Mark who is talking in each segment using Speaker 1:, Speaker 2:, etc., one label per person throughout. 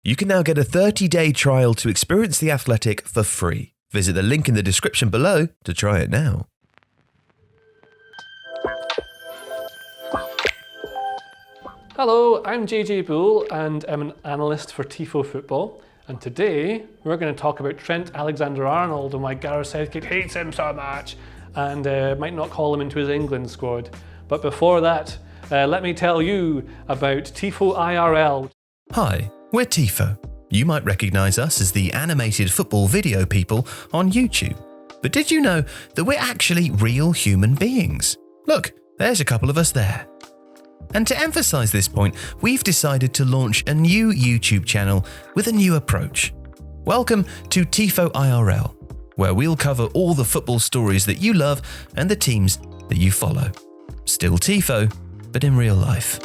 Speaker 1: You can now get a 30-day trial to experience The Athletic for free. Visit the link in the description below to try it now.
Speaker 2: Hello, I'm JJ Bull and I'm an analyst for Tifo Football. And today we're going to talk about Trent Alexander-Arnold and why Gareth Southgate hates him so much and might not call him into his England squad. But before that, let me tell you about Tifo IRL.
Speaker 1: Hi, we're Tifo. You might recognise us as the animated football video people on YouTube. But did you know that we're actually real human beings? Look, there's a couple of us there. And to emphasise this point, we've decided to launch a new YouTube channel with a new approach. Welcome to Tifo IRL, where we'll cover all the football stories that you love and the teams that you follow. Still Tifo, but in real life.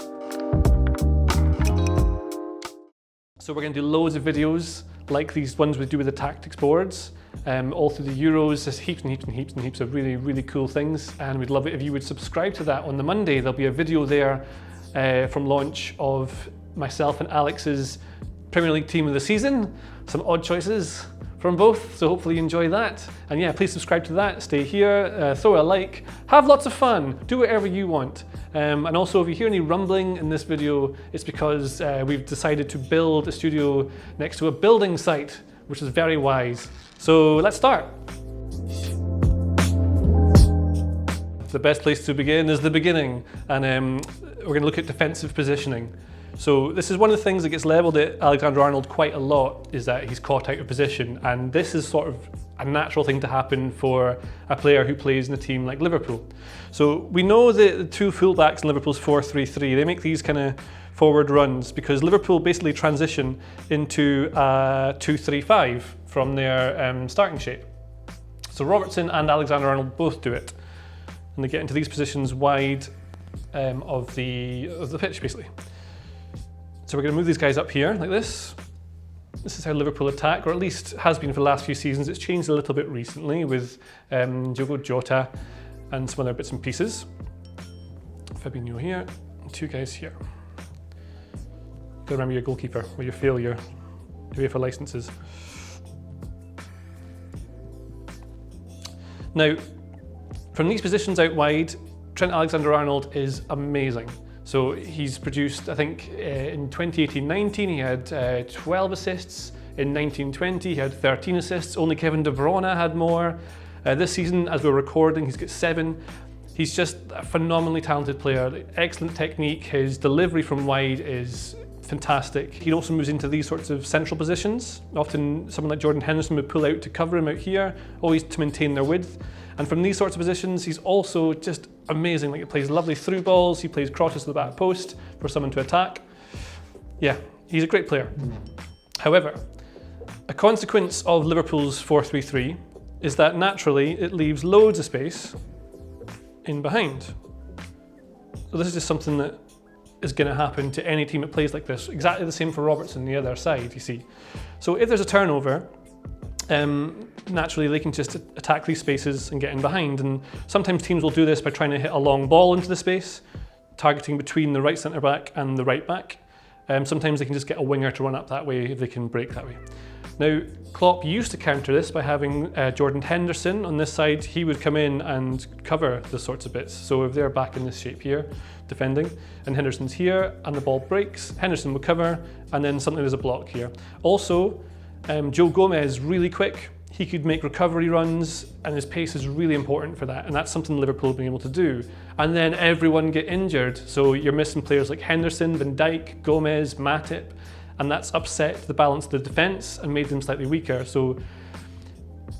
Speaker 2: So we're going to do loads of videos like these ones we do with the tactics boards. All through the Euros, there's heaps and heaps and heaps and heaps of really, really cool things, and we'd love it if you would subscribe to that. On the Monday, there'll be a video there from launch of myself and Alex's Premier League team of the season, some odd choices from both, so hopefully you enjoy that. And yeah, please subscribe to that, stay here, throw a like, have lots of fun, do whatever you want. And also, if you hear any rumbling in this video, it's because we've decided to build a studio next to a building site, which is very wise. So let's start. The best place to begin is the beginning, and we're going to look at defensive positioning. So this is one of the things that gets levelled at Alexander-Arnold quite a lot, is that he's caught out of position, and this is sort of a natural thing to happen for a player who plays in a team like Liverpool. So we know that the two fullbacks in Liverpool's 4-3-3, they make these kind of forward runs because Liverpool basically transition into a 2-3-5 from their starting shape. So Robertson and Alexander-Arnold both do it, and they get into these positions wide of the pitch, basically. So we're going to move these guys up here like this. This is how Liverpool attack, or at least has been for the last few seasons. It's changed a little bit recently with Diogo Jota and some other bits and pieces. Fabinho here, and two guys here. Gotta remember your goalkeeper or your failure, UEFA licenses. Now, from these positions out wide, Trent Alexander-Arnold is amazing. So he's produced, I think, in 2018-19 he had 12 assists. In 19-20 he had 13 assists. Only Kevin De Bruyne had more. This season, as we're recording, he's got 7. He's just a phenomenally talented player. Excellent technique. His delivery from wide is fantastic. He also moves into these sorts of central positions. Often someone like Jordan Henderson would pull out to cover him out here, always to maintain their width. And from these sorts of positions, he's also just amazing. Like, he plays lovely through balls, he plays crosses to the back post for someone to attack. Yeah, he's a great player. However, a consequence of Liverpool's 4-3-3 is that naturally it leaves loads of space in behind. So this is just something that is going to happen to any team that plays like this. Exactly the same for Robertson, the other side, you see. So if there's a turnover, naturally they can just attack these spaces and get in behind, and sometimes teams will do this by trying to hit a long ball into the space, targeting between the right centre back and the right back. Sometimes they can just get a winger to run up that way if they can break that way. Now, Klopp used to counter this by having Jordan Henderson on this side. He would come in and cover the sorts of bits. So if they're back in this shape here, defending, and Henderson's here, and the ball breaks, Henderson will cover, and then suddenly there's a block here. Also, Joe Gomez, really quick. He could make recovery runs, and his pace is really important for that, and that's something Liverpool have been able to do. And then everyone get injured, so you're missing players like Henderson, Van Dijk, Gomez, Matip, and that's upset the balance of the defence and made them slightly weaker. So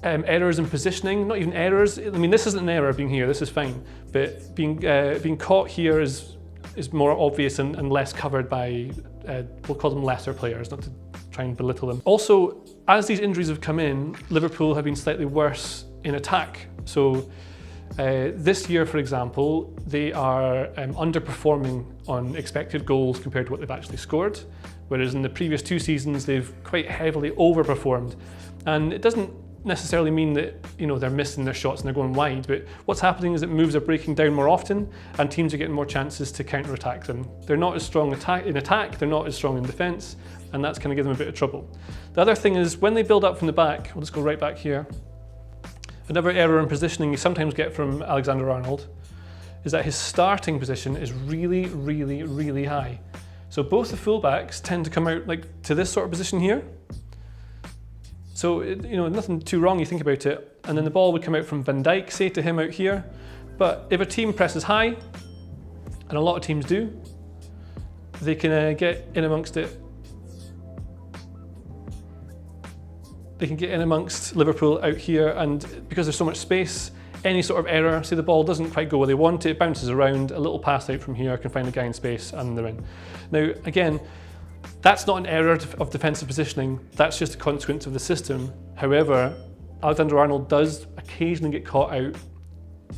Speaker 2: errors in positioning, not even errors. I mean, this isn't an error being here, this is fine, but being caught here is more obvious and less covered by, we'll call them lesser players, not to try and belittle them. Also, as these injuries have come in, Liverpool have been slightly worse in attack. So this year, for example, they are underperforming on expected goals compared to what they've actually scored, whereas in the previous 2 seasons they've quite heavily overperformed. And it doesn't necessarily mean that they're missing their shots and they're going wide, but what's happening is that moves are breaking down more often and teams are getting more chances to counter-attack them. They're not as strong in attack, they're not as strong in defence, and that's going to give them a bit of trouble. The other thing is when they build up from the back, we'll just go right back here, another error in positioning you sometimes get from Alexander-Arnold is that his starting position is really, really, really high. So both the fullbacks tend to come out like to this sort of position here. So, nothing too wrong, you think about it. And then the ball would come out from Van Dijk, say, to him out here. But if a team presses high, and a lot of teams do, they can get in amongst it. They can get in amongst Liverpool out here, and because there's so much space, any sort of error, say the ball doesn't quite go where they want it, bounces around, a little pass out from here can find a guy in space, and they're in. Now, again, that's not an error of defensive positioning, that's just a consequence of the system. However, Alexander-Arnold does occasionally get caught out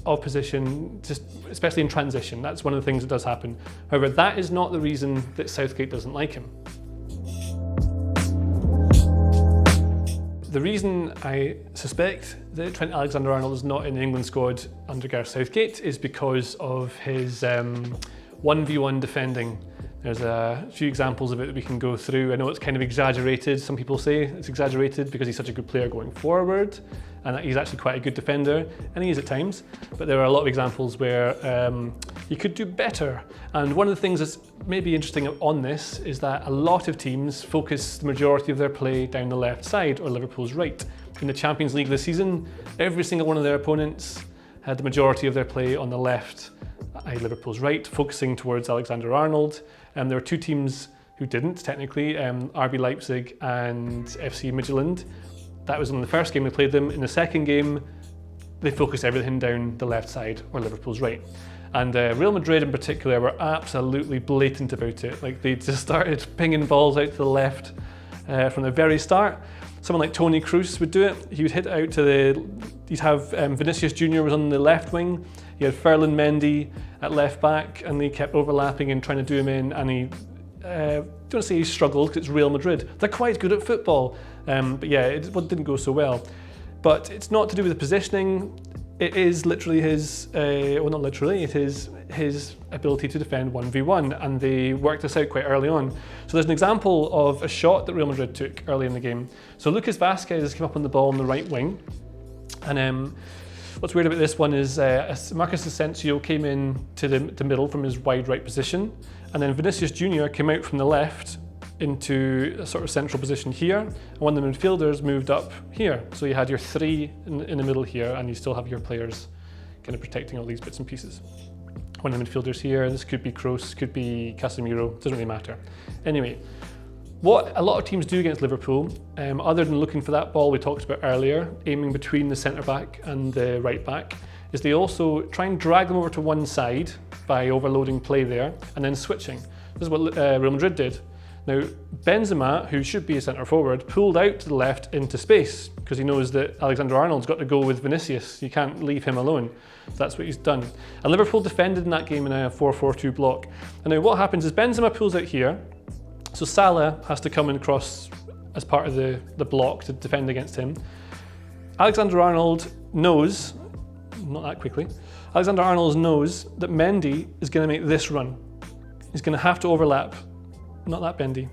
Speaker 2: of position, just especially in transition. That's one of the things that does happen. However, that is not the reason that Southgate doesn't like him. The reason I suspect that Trent Alexander-Arnold is not in the England squad under Gareth Southgate is because of his 1v1 defending. There's a few examples of it that we can go through. I know it's kind of exaggerated. Some people say it's exaggerated because he's such a good player going forward and that he's actually quite a good defender, and he is at times. But there are a lot of examples where you could do better. And one of the things that's maybe interesting on this is that a lot of teams focus the majority of their play down the left side, or Liverpool's right. In the Champions League this season, every single one of their opponents had the majority of their play on the left, Liverpool's right, focusing towards Alexander-Arnold. There were two teams who didn't, technically, RB Leipzig and FC Midtjylland. That was in the first game we played them. In the second game, they focused everything down the left side, or Liverpool's right. And Real Madrid in particular were absolutely blatant about it. Like, they just started pinging balls out to the left from the very start. Someone like Toni Kroos would do it. He would hit it out to you'd have Vinicius Jr. was on the left wing. He had Ferland Mendy at left back, and they kept overlapping and trying to do him in, and he, don't say he struggled, because it's Real Madrid. They're quite good at football, but yeah, it didn't go so well. But it's not to do with the positioning, it is literally his, well not literally, it is his ability to defend 1v1, and they worked this out quite early on. So there's an example of a shot that Real Madrid took early in the game. So Lucas Vazquez came up on the ball on the right wing, and what's weird about this one is Marcus Asensio came in to the middle from his wide right position, and then Vinicius Jr. came out from the left into a sort of central position here, and one of the midfielders moved up here. So you had your three in the middle here, and you still have your players kind of protecting all these bits and pieces. One of the midfielders here, this could be Kroos, could be Casemiro, doesn't really matter. Anyway, what a lot of teams do against Liverpool, other than looking for that ball we talked about earlier, aiming between the centre back and the right back, is they also try and drag them over to one side by overloading play there and then switching. This is what Real Madrid did. Now, Benzema, who should be a centre forward, pulled out to the left into space because he knows that Alexander-Arnold's got to go with Vinicius. You can't leave him alone. So that's what he's done. And Liverpool defended in that game in a 4-4-2 block. And now what happens is Benzema pulls out here, so Salah has to come and cross as part of the block to defend against him. Alexander-Arnold knows, not that quickly, Alexander-Arnold knows that Mendy is going to make this run. He's going to have to overlap. Not that bendy.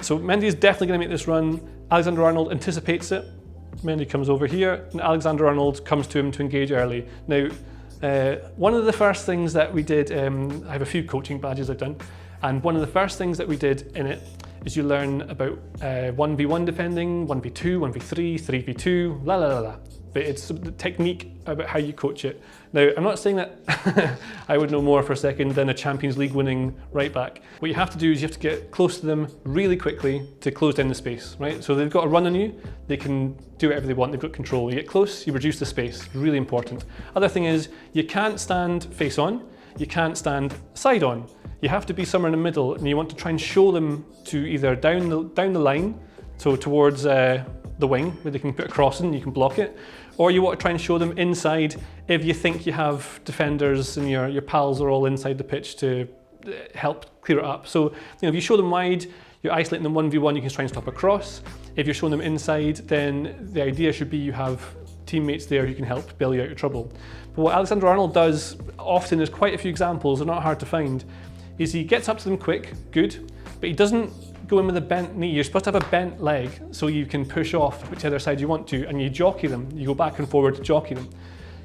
Speaker 2: So Mendy is definitely going to make this run. Alexander-Arnold anticipates it. Mendy comes over here, and Alexander-Arnold comes to him to engage early. Now, one of the first things that we did, I have a few coaching badges I've done, and one of the first things that we did in it is you learn about 1v1 defending, 1v2, 1v3, 3v2, la la la la. But it's the technique about how you coach it. Now, I'm not saying that I would know more for a second than a Champions League winning right back. What you have to do is you have to get close to them really quickly to close down the space, right? So they've got a run on you, they can do whatever they want, they've got control. You get close, you reduce the space, really important. Other thing is, you can't stand face on, you can't stand side on. You have to be somewhere in the middle, and you want to try and show them to either down the line, so towards the wing, where they can put a cross in, you can block it, or you want to try and show them inside if you think you have defenders and your pals are all inside the pitch to help clear it up. So, if you show them wide, you're isolating them 1v1, you can try and stop a cross. If you're showing them inside, then the idea should be you have teammates there who can help bail you out of trouble. But what Alexander-Arnold does, often there's quite a few examples, they're not hard to find, is he gets up to them quick, good, but he doesn't go in with a bent knee. You're supposed to have a bent leg so you can push off whichever side you want to, and you jockey them. You go back and forward to jockey them.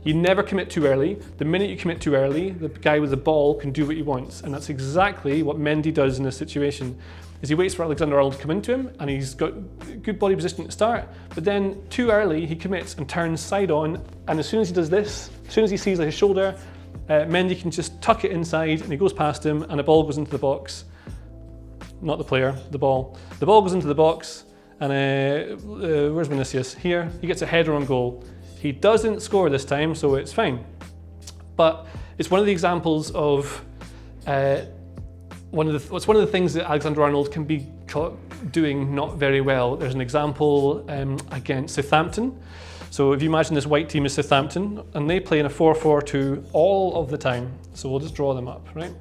Speaker 2: You never commit too early. The minute you commit too early, the guy with the ball can do what he wants, and that's exactly what Mendy does in this situation. Is he waits for Alexander-Arnold to come into him, and he's got good body position to start, but then too early he commits and turns side on, and as soon as he does this, as soon as he sees his shoulder, Mendy can just tuck it inside, and he goes past him, and the ball goes into the box. Not the player, the ball. The ball goes into the box, and where's Vinicius? Here, he gets a header on goal. He doesn't score this time, so it's fine. But it's one of the examples of it's one of the things that Alexander-Arnold can be caught doing not very well. There's an example against Southampton. So if you imagine this white team is Southampton, and they play in a 4-4-2 all of the time. So we'll just draw them up, right?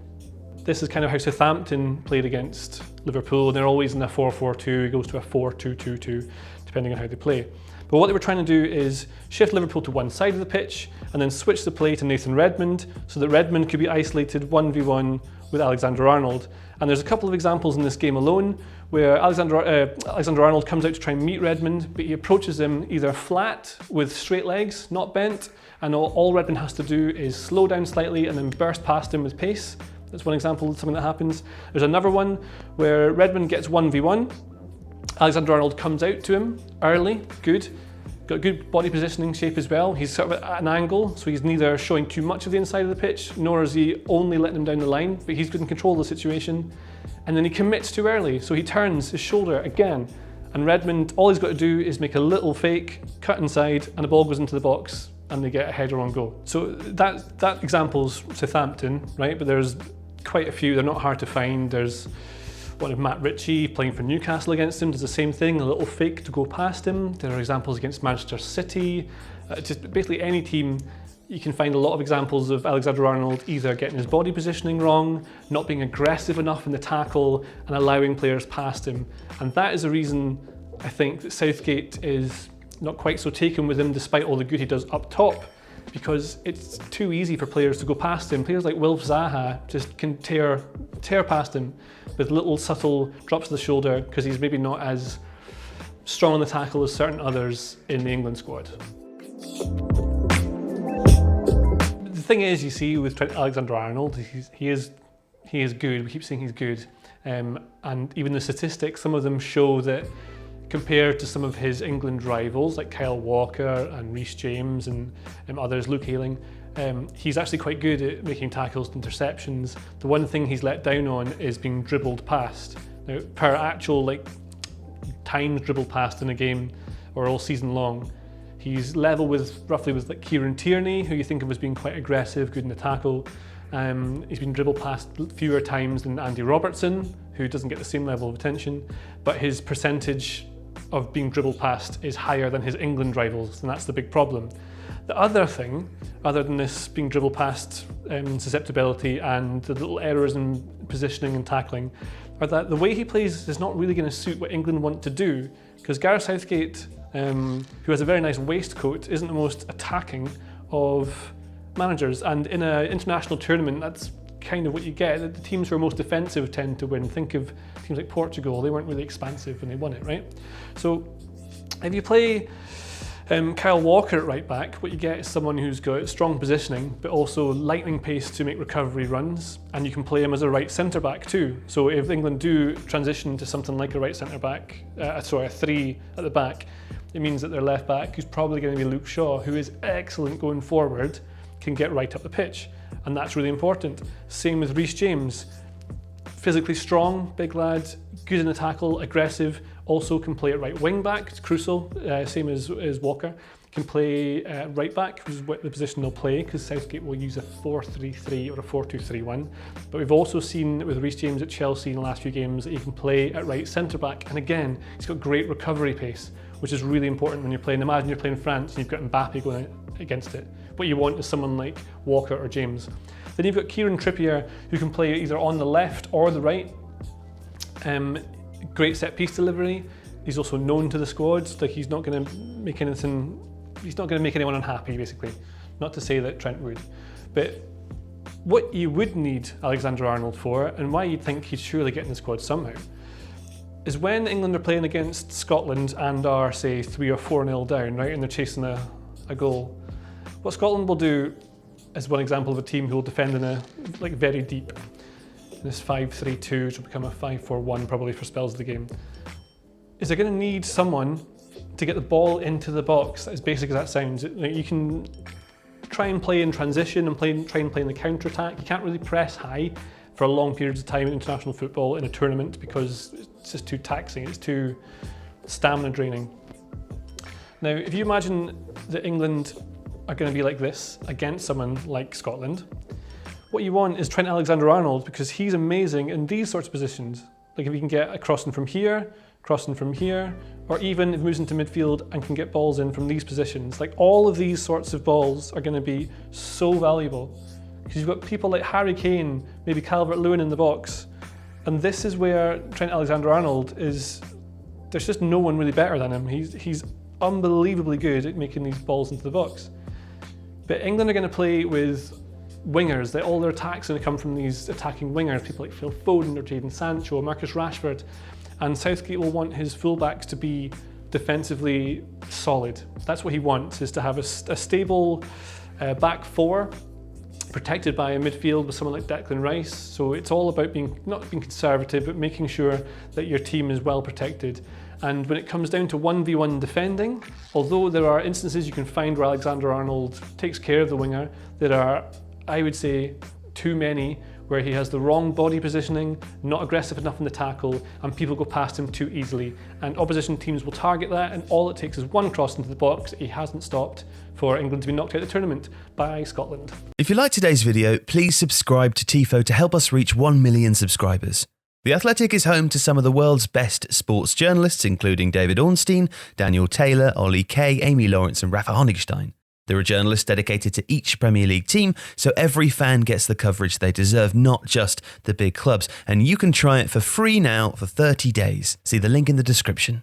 Speaker 2: This is kind of how Southampton played against Liverpool. They're always in a 4-4-2, it goes to a 4-2-2-2, depending on how they play. But what they were trying to do is shift Liverpool to one side of the pitch and then switch the play to Nathan Redmond so that Redmond could be isolated 1v1 with Alexander-Arnold. And there's a couple of examples in this game alone where Alexander-Arnold comes out to try and meet Redmond, but he approaches him either flat with straight legs, not bent, and all Redmond has to do is slow down slightly and then burst past him with pace. That's one example of something that happens. There's another one where Redmond gets 1v1. Alexander-Arnold comes out to him early, good. Got good body positioning shape as well. He's sort of at an angle, so he's neither showing too much of the inside of the pitch, nor is he only letting him down the line, but he's good in control of the situation. And then he commits too early, so he turns his shoulder again. And Redmond, all he's got to do is make a little fake, cut inside, and the ball goes into the box, and they get a header on goal. So that example's Southampton, right? But there's quite a few, they're not hard to find. There's one of Matt Ritchie playing for Newcastle against him, does the same thing, a little fake to go past him. There are examples against Manchester City. Just basically any team, you can find a lot of examples of Alexander-Arnold either getting his body positioning wrong, not being aggressive enough in the tackle, and allowing players past him. And that is the reason I think that Southgate is not quite so taken with him despite all the good he does up top, because it's too easy for players to go past him. Players like Wilf Zaha just can tear past him with little subtle drops of the shoulder because he's maybe not as strong on the tackle as certain others in the England squad. The thing is, you see, with Trent Alexander-Arnold, he is good. We keep saying he's good, and even the statistics, some of them show that compared to some of his England rivals like Kyle Walker and Reece James and others, Luke Ayling, he's actually quite good at making tackles and interceptions. The one thing he's let down on is being dribbled past. Now, per actual times dribbled past in a game or all season long, he's level roughly with like Kieran Tierney, who you think of as being quite aggressive, good in the tackle. He's been dribbled past fewer times than Andy Robertson, who doesn't get the same level of attention, but his percentage of being dribbled past is higher than his England rivals, and that's the big problem. The other thing, other than this being dribbled past susceptibility and the little errors in positioning and tackling, are that the way he plays is not really going to suit what England want to do, because Gareth Southgate, who has a very nice waistcoat, isn't the most attacking of managers, and in an international tournament that's kind of what you get. The teams who are most defensive tend to win. Think of teams like Portugal, they weren't really expansive when they won it, right? So if you play Kyle Walker at right back, what you get is someone who's got strong positioning but also lightning pace to make recovery runs, and you can play him as a right centre back too. So if England do transition to something like a right centre back, a three at the back, it means that their left back, who's probably going to be Luke Shaw, who is excellent going forward, can get right up the pitch, and that's really important. Same with Reece James, physically strong, big lad, good in the tackle, aggressive, also can play at right wing back, it's crucial, same as Walker. Can play right back, which is the position they'll play, because Southgate will use a 4-3-3 or a 4-2-3-1. But we've also seen with Reece James at Chelsea in the last few games that he can play at right centre back, and again, he's got great recovery pace, which is really important when you're playing. Imagine you're playing France and you've got Mbappe going against it. What you want is someone like Walker or James. Then you've got Kieran Trippier, who can play either on the left or the right. great set piece delivery. He's also known to the squad. Like, he's not going to make anyone unhappy, basically. Not to say that Trent would. But what you would need Alexander-Arnold for, and why you'd think he'd surely get in the squad somehow, is when England are playing against Scotland and are, say, 3 or 4-0 down, right, and they're chasing a goal. What Scotland will do, as one example of a team who will defend in very deep, in this 5-3-2, which will become a 5-4-1 probably for spells of the game, is they're going to need someone to get the ball into the box, as basic as that sounds. You can try and play in transition and try and play in the counter-attack. You can't really press high for long periods of time in international football in a tournament because it's just too taxing, it's too stamina draining. Now, if you imagine that England are going to be like this against someone like Scotland, what you want is Trent Alexander-Arnold, because he's amazing in these sorts of positions. Like, if he can get a crossing from here, or even if he moves into midfield and can get balls in from these positions. Like, all of these sorts of balls are going to be so valuable because you've got people like Harry Kane, maybe Calvert-Lewin in the box, and this is where Trent Alexander-Arnold is. There's just no one really better than him. He's unbelievably good at making these balls into the box. But England are going to play with wingers. All their attacks are going to come from these attacking wingers, people like Phil Foden or Jadon Sancho or Marcus Rashford. And Southgate will want his fullbacks to be defensively solid. That's what he wants, is to have a stable back four, protected by a midfield with someone like Declan Rice. So it's all about not being conservative, but making sure that your team is well protected. And when it comes down to 1v1 defending, although there are instances you can find where Alexander-Arnold takes care of the winger, there are, I would say, too many where he has the wrong body positioning, not aggressive enough in the tackle, and people go past him too easily. And opposition teams will target that, and all it takes is one cross into the box he hasn't stopped for England to be knocked out of the tournament by Scotland. If
Speaker 1: you liked today's video, please subscribe to Tifo to help us reach 1 million subscribers. The Athletic is home to some of the world's best sports journalists, including David Ornstein, Daniel Taylor, Ollie Kay, Amy Lawrence and Rafa Honigstein. There are journalists dedicated to each Premier League team, so every fan gets the coverage they deserve, not just the big clubs. And you can try it for free now for 30 days. See the link in the description.